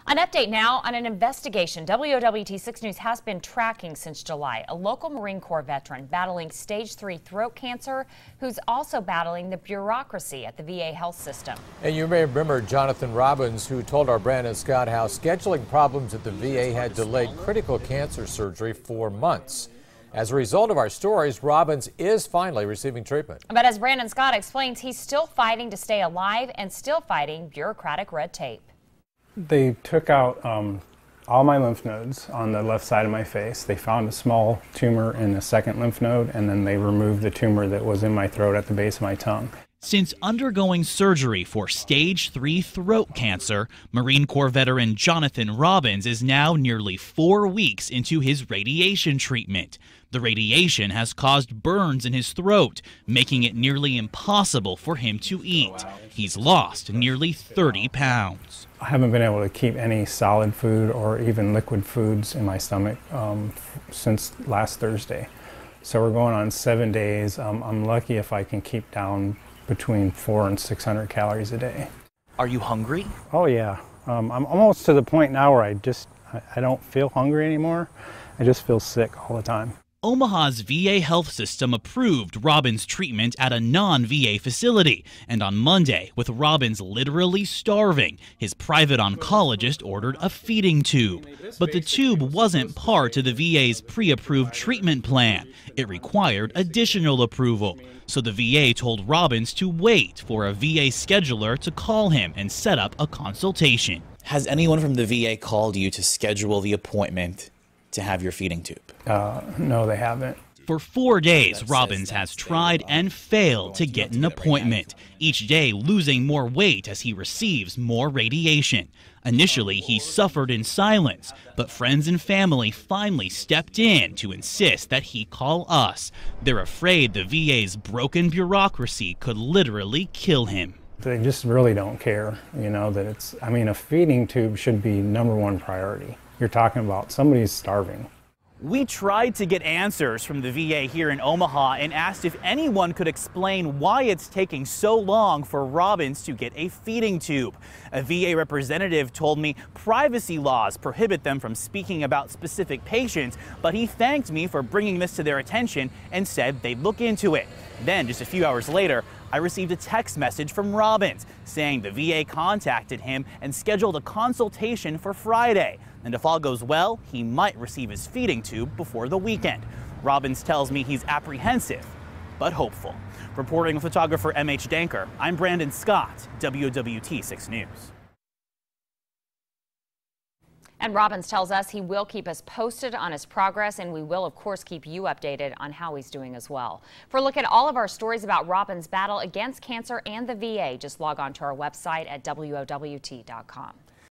An update now on an investigation WOWT 6 News has been tracking since July. A local Marine Corps veteran battling stage 3 throat cancer who's also battling the bureaucracy at the VA health system. And you may remember Jonathan Robbins, who told our Brandon Scott how scheduling problems at the VA had delayed critical cancer surgery for months. As a result of our stories, Robbins is finally receiving treatment. But as Brandon Scott explains, he's still fighting to stay alive and still fighting bureaucratic red tape. They took out all my lymph nodes on the left side of my face. They found a small tumor in the second lymph node, and then they removed the tumor that was in my throat at the base of my tongue. Since undergoing surgery for stage 3 throat cancer, Marine Corps veteran Jonathan Robbins is now nearly 4 weeks into his radiation treatment. The radiation has caused burns in his throat, making it nearly impossible for him to eat. He's lost nearly 30 pounds. I haven't been able to keep any solid food or even liquid foods in my stomach since last Thursday. So we're going on 7 days. I'm lucky if I can keep down between 400 and 600 calories a day. Are you hungry? Oh yeah. I'm almost to the point now where I don't feel hungry anymore. I just feel sick all the time. Omaha's VA health system approved Robbins' treatment at a non-VA facility, and on Monday, with Robbins literally starving, his private oncologist ordered a feeding tube. But the tube wasn't part of the VA's pre-approved treatment plan. It required additional approval. So the VA told Robbins to wait for a VA scheduler to call him and set up a consultation. Has anyone from the VA called you to schedule the appointment to have your feeding tube? No, they haven't. For 4 days, Robbins has tried and failed to get an appointment, each day losing more weight as he receives more radiation. Initially, he suffered in silence, but friends and family finally stepped in to insist that he call us. They're afraid the VA's broken bureaucracy could literally kill him. They just really don't care, you know, that it's, I mean, a feeding tube should be #1 priority. You're talking about somebody's starving. We tried to get answers from the VA here in Omaha and asked if anyone could explain why it's taking so long for Robbins to get a feeding tube. A VA representative told me privacy laws prohibit them from speaking about specific patients, but he thanked me for bringing this to their attention and said they'd look into it. Then, just a few hours later, I received a text message from Robbins saying the VA contacted him and scheduled a consultation for Friday. And if all goes well, he might receive his feeding tube before the weekend. Robbins tells me he's apprehensive, but hopeful. Reporting with photographer M.H. Danker, I'm Brandon Scott, WOWT 6 News. And Robbins tells us he will keep us posted on his progress, and we will, of course, keep you updated on how he's doing as well. For a look at all of our stories about Robbins' battle against cancer and the VA, just log on to our website at WOWT.com.